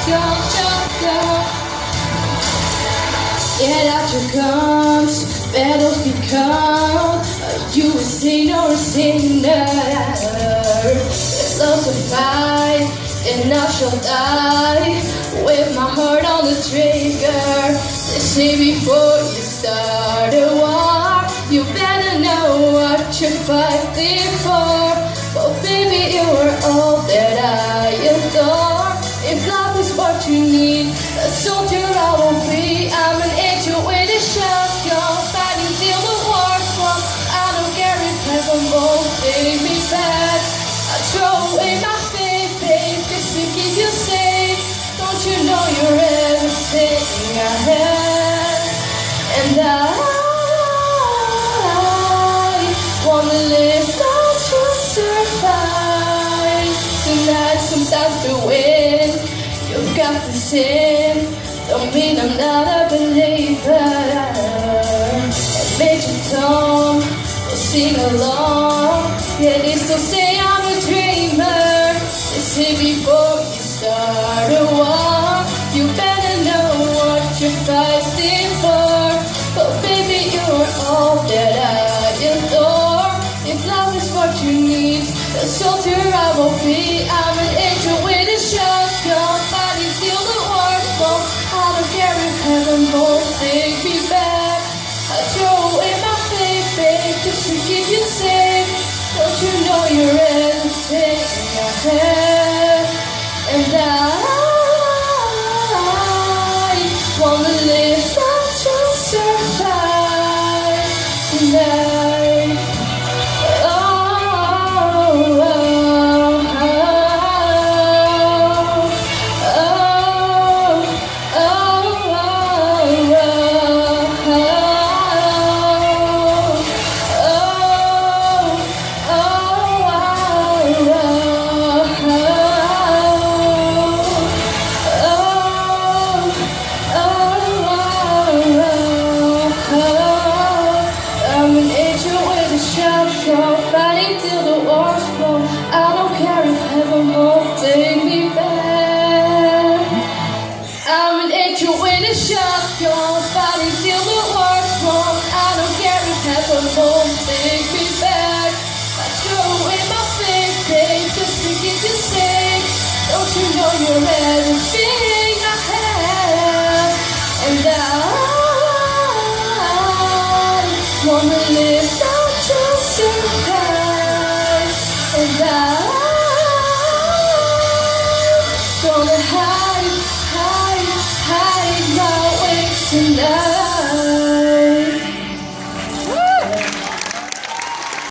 go, go, go. Yeah, doctor comes, battles become. You a sinner or a sinner. It's love to fight, and I shall die with my heart on the trigger. They say before you start a war, you better know what you're fighting for. But baby, you are all that I adore. If love is what you need, a soldier I will be. I'm an angel with a shotgun, fighting till the war's won. I don't care if heaven won't take me back. I throw away my faith, babe, just to keep you safe. Don't you know you're everything I have? And I wanna live, not just survive. Tonight, sometimes to win, you've got to sin. Don't mean I'm not a believer. And Major Tom will sing along. Yeah, they still say I'm a dreamer. They say before you start a war, you better know what you're fighting for. But baby, you're all that I adore. If love is what you need, a soldier I will be. I'm an angel with a shotgun, fighting till the war's won. I don't care if heaven won't take me back. I throw away my faith, babe, just to keep you safe. Don't you know you're everything I have? And I wanna live, not just survive tonight. Oh, oh, fighting till the war's won. I don't care if heaven won't take me back. I'm an angel with a shotgun, fighting till the war's won. I don't care if heaven won't take me back. I throw away my faith, babe, just to keep you safe. Don't you know you're everything I have? And I wanna live, not just survive. And I gonna have